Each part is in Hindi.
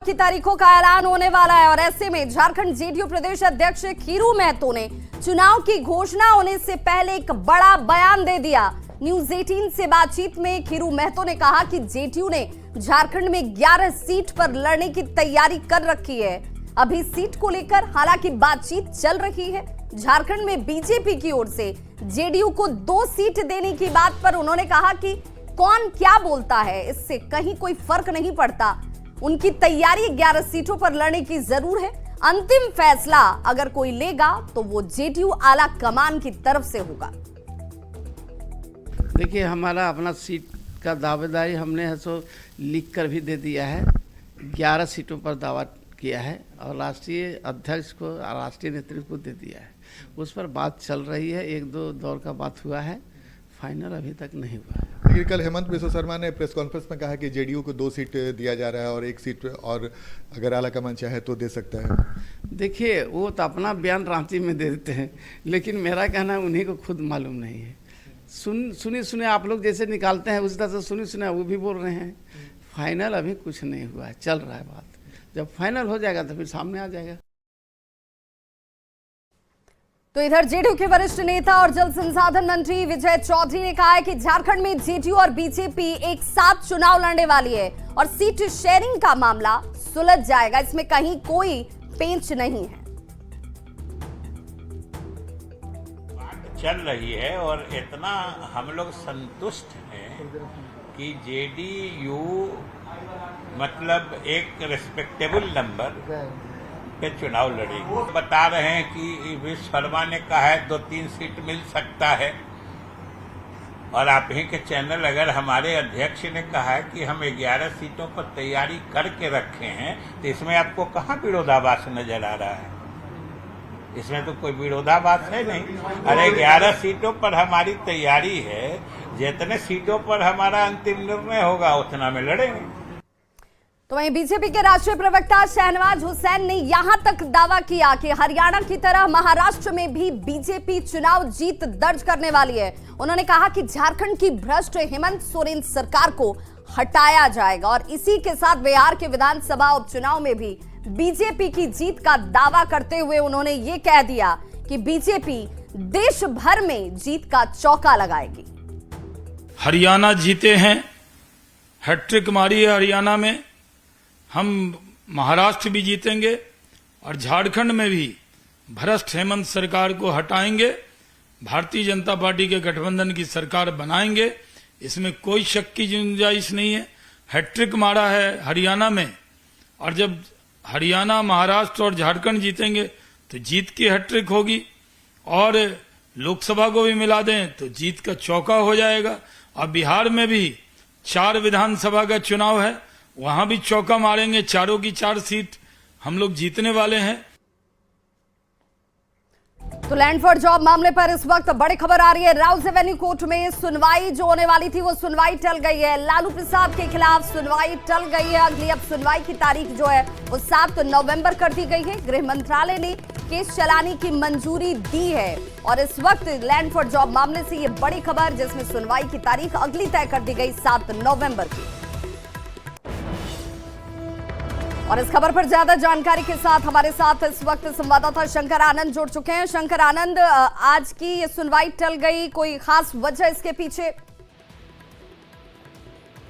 की तारीखों का ऐलान होने वाला है और ऐसे में झारखंड जेडीयू प्रदेश अध्यक्ष खीरू महतो ने चुनाव की घोषणा होने से पहले एक बड़ा बयान दे दिया। न्यूज 18 से बातचीत में खीरू महतो ने कहा कि जेडीयू ने झारखंड में 11 सीट पर लड़ने की तैयारी कर रखी है। अभी सीट को लेकर हालांकि बातचीत चल रही है। झारखंड में बीजेपी की ओर से जेडीयू को 2 सीट देने की बात पर उन्होंने कहा कि कौन क्या बोलता है इससे कहीं कोई फर्क नहीं पड़ता। उनकी तैयारी 11 सीटों पर लड़ने की जरूर है। अंतिम फैसला अगर कोई लेगा तो वो जेडीयू आला कमान की तरफ से होगा। देखिए, हमारा अपना सीट का दावेदारी हमने है सो लिख कर भी दे दिया है। 11 सीटों पर दावा किया है और राष्ट्रीय अध्यक्ष को, राष्ट्रीय नेतृत्व को दे दिया है। उस पर बात चल रही है, 1-2 दौर का बात हुआ है, फाइनल अभी तक नहीं हुआ है। लेकिन कल हेमंत बिस्वा शर्मा ने प्रेस कॉन्फ्रेंस में कहा कि जेडीयू को 2 सीट दिया जा रहा है और 1 सीट और अगर आलाकमान चाहे तो दे सकता है। देखिए, वो तो अपना बयान रांची में दे देते हैं, लेकिन मेरा कहना है उन्हीं को खुद मालूम नहीं है। सुने आप लोग जैसे निकालते हैं उस तरह से सुने वो भी बोल रहे हैं। फाइनल अभी कुछ नहीं हुआ है, चल रहा है बात। जब फाइनल हो जाएगा तो फिर सामने आ जाएगा। तो इधर जेडीयू के वरिष्ठ नेता और जल संसाधन मंत्री विजय चौधरी ने कहा है कि झारखंड में जेडीयू और बीजेपी एक साथ चुनाव लड़ने वाली है और सीट शेयरिंग का मामला सुलझ जाएगा। इसमें कहीं कोई पेंच नहीं है। बात चल रही है और इतना हम लोग संतुष्ट हैं कि जेडीयू मतलब एक रिस्पेक्टेबल नंबर पे चुनाव लड़ेगी। बता रहे हैं कि विश्व शर्मा ने कहा है 2-3 सीट मिल सकता है और आप ही के चैनल अगर हमारे अध्यक्ष ने कहा है कि हम 11 सीटों पर तैयारी करके रखे हैं तो इसमें आपको कहाँ विरोधाभास नजर आ रहा है? इसमें तो कोई विरोधाभास है नहीं। अरे 11 सीटों पर हमारी तैयारी है, जितने सीटों पर हमारा अंतिम निर्णय होगा उतना में लड़ेंगे। तो वहीं बीजेपी के राष्ट्रीय प्रवक्ता शहनवाज हुसैन ने यहां तक दावा किया कि हरियाणा की तरह महाराष्ट्र में भी बीजेपी चुनाव जीत दर्ज करने वाली है। उन्होंने कहा कि झारखंड की भ्रष्ट हेमंत सोरेन सरकार को हटाया जाएगा और इसी के साथ बिहार के विधानसभा उपचुनाव में भी बीजेपी की जीत का दावा करते हुए उन्होंने ये कह दिया कि बीजेपी देश भर में जीत का चौका लगाएगी। हरियाणा जीते हैं, हैट्रिक मारी है हरियाणा में। हम महाराष्ट्र भी जीतेंगे और झारखंड में भी भ्रष्ट हेमंत सरकार को हटाएंगे। भारतीय जनता पार्टी के गठबंधन की सरकार बनाएंगे, इसमें कोई शक की गुंजाइश नहीं है। हैट्रिक मारा है हरियाणा में और जब हरियाणा, महाराष्ट्र और झारखंड जीतेंगे तो जीत की हैट्रिक होगी और लोकसभा को भी मिला दें तो जीत का चौका हो जाएगा। और बिहार में भी 4 विधानसभा का चुनाव है, वहां भी चौका मारेंगे। 4 की 4 सीट हम लोग जीतने वाले हैं। तो लैंड फॉर जॉब मामले पर इस वक्त बड़ी खबर आ रही है। राउज एवेन्यू कोर्ट में सुनवाई जो होने वाली थी वो सुनवाई टल गई है। लालू प्रसाद के खिलाफ सुनवाई टल गई है। अगली अब सुनवाई की तारीख जो है वो 7 नवंबर कर दी गई है। गृह मंत्रालय ने केस चलाने की मंजूरी दी है और इस वक्त लैंड फॉर जॉब मामले से ये बड़ी खबर जिसमें सुनवाई की तारीख अगली तय कर दी गई 7 नवंबर की। और इस खबर पर ज्यादा जानकारी के साथ हमारे साथ इस वक्त संवाददाता शंकर आनंद जुड़ चुके हैं। शंकर आनंद, आज की ये सुनवाई टल गई, कोई खास वजह इसके पीछे?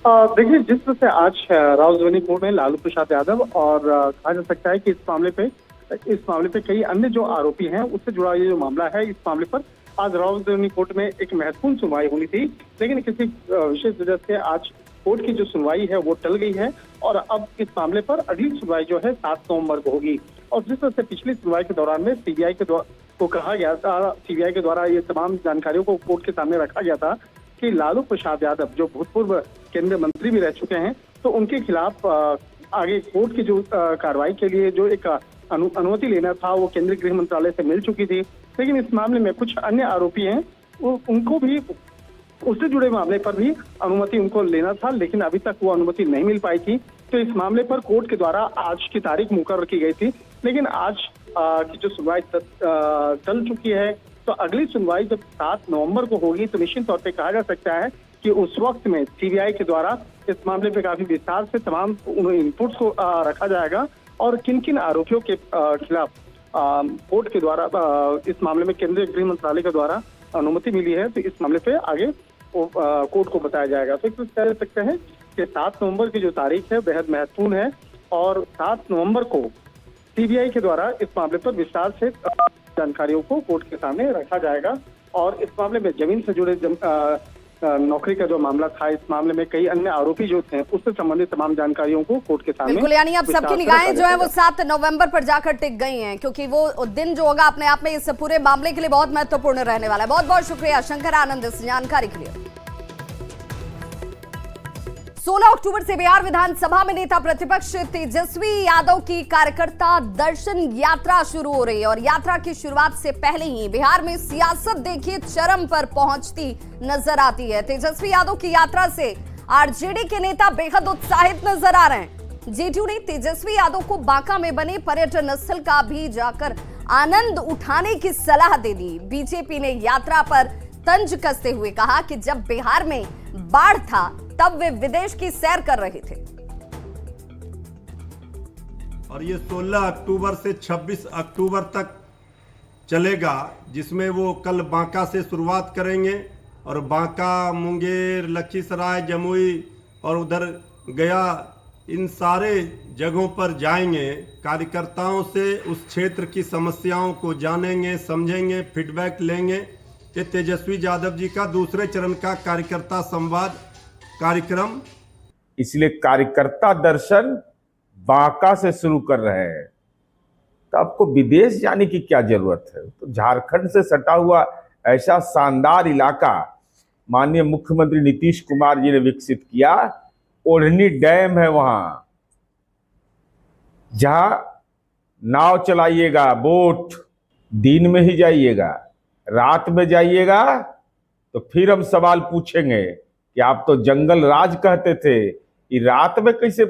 देखिए, जिस तरह से आज राउजवेनी कोर्ट में लालू प्रसाद यादव और कहा जा सकता है कि इस मामले पे कई अन्य जो आरोपी हैं उससे जुड़ा ये जो मामला है, इस मामले पर आज राउजवेनी कोर्ट में एक महत्वपूर्ण सुनवाई होनी थी, लेकिन किसी विशेष वजह से आज कोर्ट की जो सुनवाई है वो टल गई है और अब इस मामले पर अगली सुनवाई जो है 7 नवंबर को होगी। और जिस तरह से पिछली सुनवाई के दौरान में सीबीआई को कहा गया था, सीबीआई के द्वारा ये तमाम जानकारियों को कोर्ट के सामने रखा गया था कि लालू प्रसाद यादव जो भूतपूर्व केंद्रीय मंत्री भी रह चुके हैं, तो उनके खिलाफ आगे कोर्ट की जो कार्रवाई के लिए जो एक अनुमति लेना था वो केंद्रीय गृह मंत्रालय से मिल चुकी थी। लेकिन इस मामले में कुछ अन्य आरोपी हैं, उनको भी उससे जुड़े मामले पर भी अनुमति उनको लेना था, लेकिन अभी तक वो अनुमति नहीं मिल पाई थी। तो इस मामले पर कोर्ट के द्वारा आज की तारीख मुकर्रर की गई थी, लेकिन आज की जो सुनवाई टल चुकी है। तो अगली सुनवाई जब 7 नवंबर को होगी तो निश्चित तौर पे कहा जा सकता है कि उस वक्त में सीबीआई के द्वारा इस मामले पे काफी विस्तार से तमाम इनपुट्स को रखा जाएगा और किन किन आरोपियों के खिलाफ कोर्ट के द्वारा इस मामले में केंद्रीय गृह मंत्रालय के द्वारा अनुमति मिली है, तो इस मामले पे आगे कोर्ट को बताया जाएगा। तो कह सकते हैं कि 7 नवंबर की जो तारीख है बेहद महत्वपूर्ण है और 7 नवंबर को सीबीआई के द्वारा इस मामले पर विस्तार से जानकारियों को कोर्ट के सामने रखा जाएगा और इस मामले में जमीन से जुड़े नौकरी का जो मामला था, इस मामले में कई अन्य आरोपी जो थे उससे संबंधित तमाम जानकारियों को कोर्ट के सामने बिल्कुल, यानी अब सबकी निगाहें जो है वो 7 नवंबर पर जाकर टिक गई हैं, क्योंकि वो दिन जो होगा अपने आप में इस पूरे मामले के लिए बहुत महत्वपूर्ण रहने वाला है। बहुत बहुत शुक्रिया शंकर आनंद इस जानकारी के लिए। 16 अक्टूबर से बिहार विधानसभा में नेता प्रतिपक्ष तेजस्वी यादव की कार्यकर्ता दर्शन यात्रा शुरू हो रही है और यात्रा की शुरुआत से पहले ही बिहार में सियासत देखिए चरम पर पहुंचती नजर आती है। तेजस्वी यादव की यात्रा से आरजेडी के नेता बेहद उत्साहित नजर आ रहे हैं। जेडीयू ने तेजस्वी यादव को बांका में बने पर्यटन स्थल का भी जाकर आनंद उठाने की सलाह दे दी। बीजेपी ने यात्रा पर तंज कसते हुए कहा कि जब बिहार में बाढ़ था तब वे विदेश की सैर कर रहे थे। और ये 16 अक्टूबर से 26 अक्टूबर तक चलेगा, जिसमें वो कल बांका से शुरुआत करेंगे और बांका, मुंगेर, लखीसराय, जमुई और उधर गया, इन सारे जगहों पर जाएंगे। कार्यकर्ताओं से उस क्षेत्र की समस्याओं को जानेंगे, समझेंगे, फीडबैक लेंगे। ये तेजस्वी यादव जी का दूसरे चरण का कार्यकर्ता संवाद कार्यक्रम, इसलिए कार्यकर्ता दर्शन बांका से शुरू कर रहे हैं। तो आपको विदेश जाने की क्या जरूरत है? तो झारखंड से सटा हुआ ऐसा शानदार इलाका माननीय मुख्यमंत्री नीतीश कुमार जी ने विकसित किया। ओढ़नी डैम है वहां, जहां नाव चलाइएगा, बोट, दिन में ही जाइएगा, रात में जाइएगा तो फिर हम सवाल पूछेंगे कि आप तो जंगल राज कहते थे, कि रात में कैसे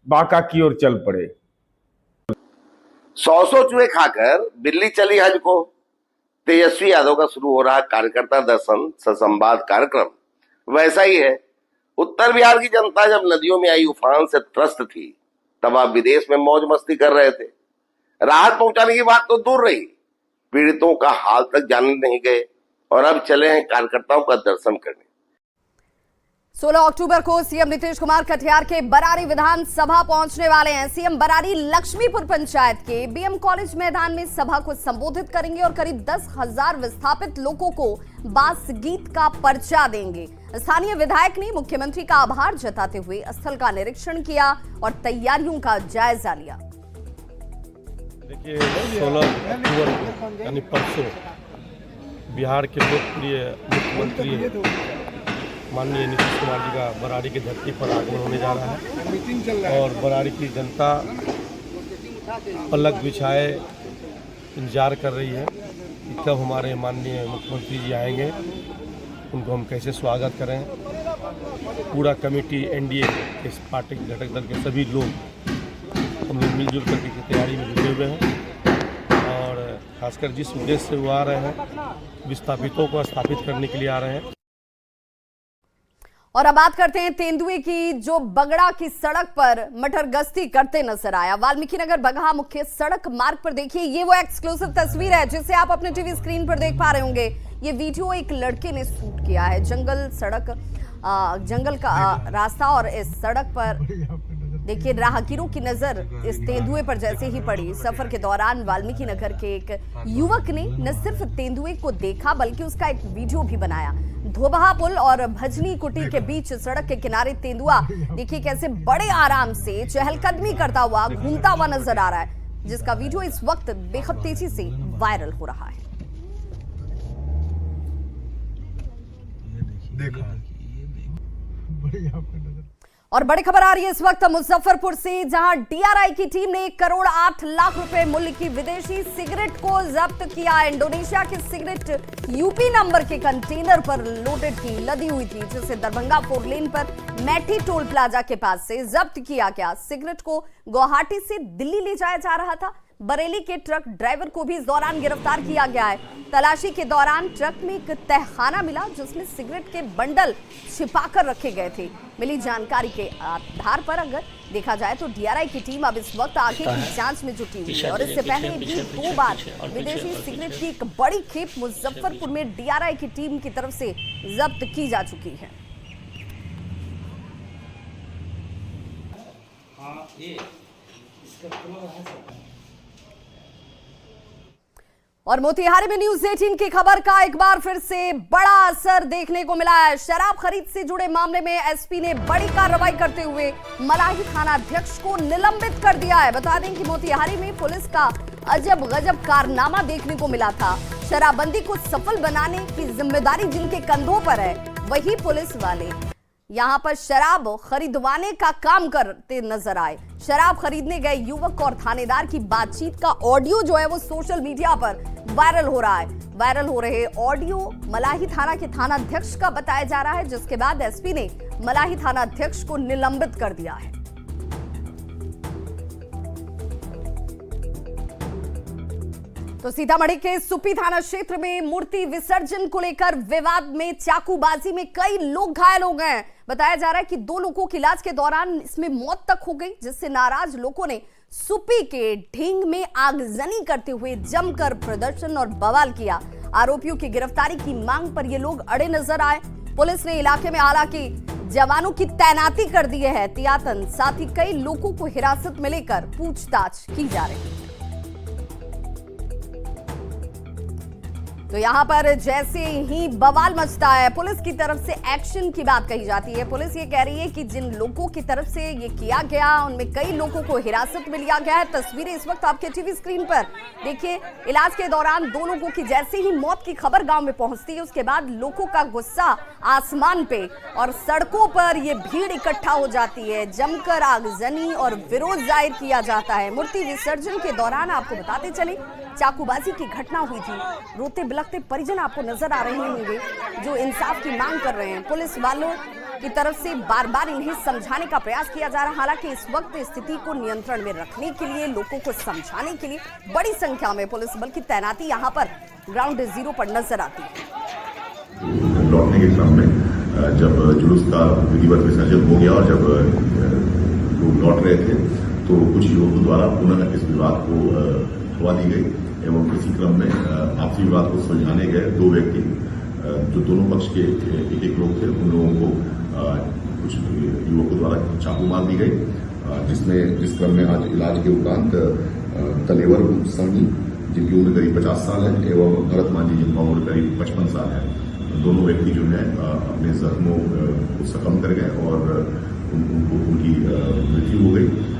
बांका की ओर चल पड़े। 100 चूहे खाकर बिल्ली चली हज को। तेजस्वी यादव का शुरू हो रहा कार्यकर्ता दर्शन संवाद कार्यक्रम वैसा ही है। उत्तर बिहार की जनता जब नदियों में आई उफान से त्रस्त थी, तब आप विदेश में मौज मस्ती कर रहे थे। राहत पहुंचाने की बात तो दूर रही, पीड़ितों का हाल तक जानने नहीं गए और अब चले हैं कार्यकर्ताओं का दर्शन करने। 16 अक्टूबर को सीएम नीतीश कुमार कटिहार के बरारी विधानसभा पहुंचने वाले हैं। सीएम बरारी लक्ष्मीपुर पंचायत के बीएम कॉलेज मैदान में सभा को संबोधित करेंगे और करीब 10,000 विस्थापित लोगों को बास गीत का पर्चा देंगे। स्थानीय विधायक ने मुख्यमंत्री का आभार जताते हुए स्थल का निरीक्षण किया और तैयारियों का जायजा लिया। देखिए 16 अक्टूबर को यानी परसों बिहार के लोकप्रिय मुख्यमंत्री माननीय नीतीश कुमार जी का बरारी की धरती पर आगमन होने जा रहा है और बरारी की जनता पलक बिछाए इंतजार कर रही है कि कब हमारे माननीय मुख्यमंत्री जी आएंगे, उनको हम कैसे स्वागत करें। पूरा कमेटी एनडीए के पार्टी घटक दल के सभी लोग हम लोग मिलजुल करके की तैयारी में जुटे हुए हैं और खासकर जिस उद्देश्य से वो आ रहे हैं, विस्थापितों को स्थापित करने के लिए आ रहे हैं। और अब बात करते हैं तेंदुए की, जो बगड़ा की सड़क पर मटर गश्ती करते नजर आया। वाल्मीकि नगर बगहा मुख्य सड़क मार्ग पर देखिए, ये वो एक्सक्लूसिव तस्वीर है जिसे आप अपने टीवी स्क्रीन पर देख पा रहे होंगे। ये वीडियो एक लड़के ने शूट किया है। जंगल का रास्ता और इस सड़क पर देखिए राहगीरों की नजर इस तेंदुए पर जैसे ही पड़ी। सफर के दौरान वाल्मीकि नगर के एक युवक ने न सिर्फ तेंदुए को देखा बल्कि उसका एक वीडियो भी बनाया। धोबहा पुल और भजनी कुटी के बीच सड़क के किनारे तेंदुआ देखिए कैसे बड़े आराम से चहलकदमी करता हुआ घूमता हुआ नजर आ रहा है, जिसका वीडियो इस वक्त बेहद तेजी से वायरल हो रहा है। और बड़ी खबर आ रही है इस वक्त मुजफ्फरपुर से, जहां डीआरआई की टीम ने 1 करोड़ 8 लाख रुपए मूल्य की विदेशी सिगरेट को जब्त किया। इंडोनेशिया की सिगरेट यूपी नंबर के कंटेनर पर लोडेड थी, लदी हुई थी, जिसे दरभंगा 4 लेन पर मैठी टोल प्लाजा के पास से जब्त किया गया। सिगरेट को गुवाहाटी से दिल्ली ले जाया जा रहा था। बरेली के ट्रक ड्राइवर को भी इस दौरान गिरफ्तार किया गया है। तलाशी के दौरान ट्रक में एक तहखाना मिला जिसमें सिगरेट के बंडल छिपाकर रखे गए थे। मिली जानकारी के आधार पर अगर देखा जाए तो डीआरआई की टीम अब इस वक्त आगे की जांच में जुटी हुई है और इससे पहले भी 2 बार विदेशी सिगरेट की एक बड़ी खेप मुजफ्फरपुर में डीआरआई की टीम की तरफ से जब्त की जा चुकी है। और मोतिहारी में न्यूज 18 की खबर का एक बार फिर से बड़ा असर देखने को मिला है। शराब खरीद से जुड़े मामले में एसपी ने बड़ी कार्रवाई करते हुए मलाही थाना अध्यक्ष को निलंबित कर दिया है। बता दें कि मोतिहारी में पुलिस का अजब गजब कारनामा देखने को मिला था। शराबबंदी को सफल बनाने की जिम्मेदारी जिनके कंधों पर है, वही पुलिस वाले यहां पर शराब खरीदवाने का काम करते नजर आए। शराब खरीदने गए युवक और थानेदार की बातचीत का ऑडियो जो है वो सोशल मीडिया पर वायरल हो रहा है। वायरल हो रहे ऑडियो मलाही थाना के थानाध्यक्ष का बताया जा रहा है, जिसके बाद एसपी ने मलाही थानाध्यक्ष को निलंबित कर दिया है। तो सीतामढ़ी के सुपी थाना क्षेत्र में मूर्ति विसर्जन को लेकर विवाद में चाकूबाजी में कई लोग घायल हो गए हैं। बताया जा रहा है कि 2 लोगों की इलाज के दौरान इसमें मौत तक हो गई, जिससे नाराज लोगों ने सुपी के ढींग में आगजनी करते हुए जमकर प्रदर्शन और बवाल किया। आरोपियों की गिरफ्तारी की मांग पर ये लोग अड़े नजर आए। पुलिस ने इलाके में हालांकि जवानों की तैनाती कर दी है एहतियातन, साथ ही कई लोगों को हिरासत में लेकर पूछताछ की जा रही है। तो यहां पर जैसे ही बवाल मचता है, पुलिस की तरफ से एक्शन की बात कही जाती है। पुलिस ये कह रही है कि जिन लोगों की तरफ से ये किया गया उनमें कई लोगों को हिरासत में लिया गया है। तस्वीरें इस वक्त आपके टीवी स्क्रीन पर देखिए। इलाज के दौरान 2 लोगों की जैसे ही मौत की खबर गांव में पहुंचती है, उसके बाद लोगों का गुस्सा आसमान पे और सड़कों पर ये भीड़ इकट्ठा हो जाती है। जमकर आगजनी और विरोध जाहिर किया जाता है। मूर्ति विसर्जन के दौरान आपको बताते चले चाकूबाजी की घटना हुई थी। रोते बिलखते परिजन आपको नजर आ रहे होंगे जो इंसाफ की मांग कर रहे हैं। पुलिस वालों की तरफ से बार बार इन्हें समझाने का प्रयास किया जा रहा है। हालांकि इस वक्त स्थिति को नियंत्रण में रखने के लिए, लोगों को समझाने के लिए बड़ी संख्या में पुलिस बल की तैनाती यहाँ पर ग्राउंड जीरो पर नजर आती है। लौटने के क्रम में जब जुलूस का विधिवत विसर्जन हो गया और जब लोग लौट रहे थे तो कुछ युवकों द्वारा पुनः इस विवाद को छुआ दी गई एवं इसी क्रम में आपसी विवाद को सुलझाने गए 2 व्यक्ति जो दोनों पक्ष के एक लोग थे, उन लोगों को कुछ युवकों द्वारा चाकू मार दी गई, जिस क्रम में आज इलाज के उपरांत तलेवर सहनी जिनकी उम्र करीब 50 साल है एवं भरत मांझी जिनका उम्र करीब 55 साल है, दोनों व्यक्ति जो है अपने जख्मों को सकम कर गए और उनकी मृत्यु हो गई।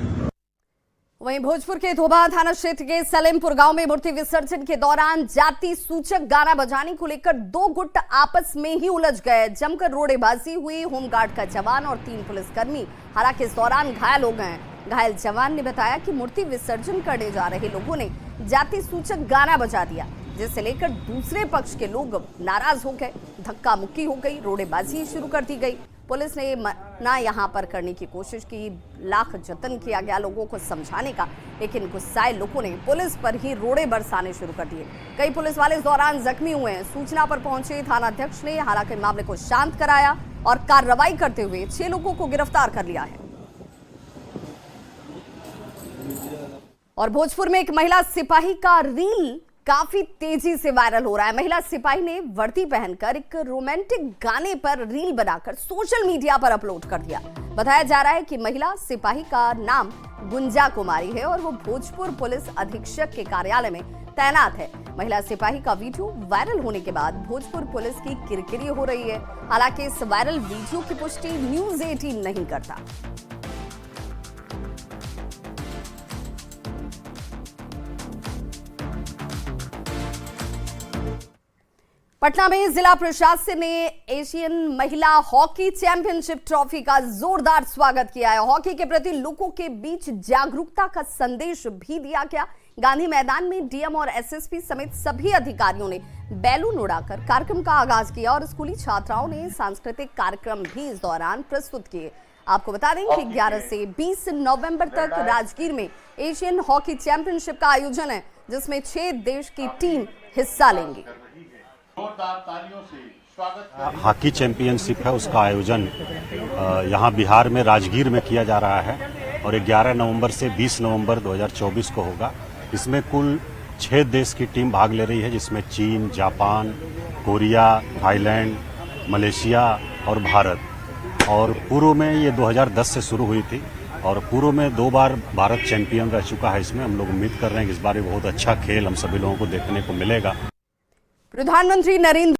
वहीं भोजपुर के धोबा थाना क्षेत्र के सलेमपुर गांव में मूर्ति विसर्जन के दौरान जाति सूचक गाना बजाने को लेकर 2 गुट आपस में ही उलझ गए। जमकर रोड़ेबाजी हुई। होमगार्ड का जवान और 3 पुलिसकर्मी हालांकि इस दौरान घायल हो गए। घायल जवान ने बताया कि मूर्ति विसर्जन करने जा रहे लोगों ने जाति सूचक गाना बजा दिया, जिसे लेकर दूसरे पक्ष के लोग नाराज हो गए। धक्का मुक्की हो गई, रोड़ेबाजी शुरू कर दी गई। पुलिस ने मना यहां पर करने की कोशिश की, लाख जतन किया गया लोगों को समझाने का, लेकिन गुस्साए लोगों ने पुलिस पर ही रोड़े बरसाने शुरू कर दिए। कई पुलिस वाले इस दौरान जख्मी हुए हैं। सूचना पर पहुंचे थानाध्यक्ष ने हालांकि मामले को शांत कराया और कार्रवाई करते हुए 6 लोगों को गिरफ्तार कर लिया है। और भोजपुर में एक महिला सिपाही का रील काफी तेजी से वायरल हो रहा है। महिला सिपाही ने वर्दी पहनकर एक रोमांटिक गाने पर रील बनाकर सोशल मीडिया पर अपलोड कर दिया। बताया जा रहा है कि महिला सिपाही का नाम गुंजा कुमारी है और वो भोजपुर पुलिस अधीक्षक के कार्यालय में तैनात है। महिला सिपाही का वीडियो वायरल होने के बाद भोजपुर पुलिस की किरकिरी हो रही है। हालांकि इस वायरल वीडियो की पुष्टि न्यूज 18 नहीं करता। पटना में जिला प्रशासन ने एशियन महिला हॉकी चैंपियनशिप ट्रॉफी का जोरदार स्वागत किया है। हॉकी के प्रति लोगों के बीच जागरूकता का संदेश भी दिया गया। गांधी मैदान में डीएम और एसएसपी समेत सभी अधिकारियों ने बैलून उड़ाकर कार्यक्रम का आगाज किया और स्कूली छात्राओं ने सांस्कृतिक कार्यक्रम भी इस दौरान प्रस्तुत किए। आपको बता दें कि 11 से 20 नवंबर तक राजगीर में एशियन हॉकी चैंपियनशिप का आयोजन है, जिसमें 6 देश की टीम हिस्सा लेंगी। हॉकी चैंपियनशिप है, उसका आयोजन यहाँ बिहार में राजगीर में किया जा रहा है और 11 नवंबर से 20 नवंबर 2024 को होगा। इसमें कुल 6 देश की टीम भाग ले रही है, जिसमें चीन, जापान, कोरिया, थाईलैंड, मलेशिया और भारत। और पूर्व में ये 2010 से शुरू हुई थी और पूर्व में 2 बार भारत चैंपियन रह चुका है। इसमें हम लोग उम्मीद कर रहे हैं कि इस बार बहुत अच्छा खेल हम सभी लोगों को देखने को मिलेगा। प्रधानमंत्री नरेंद्र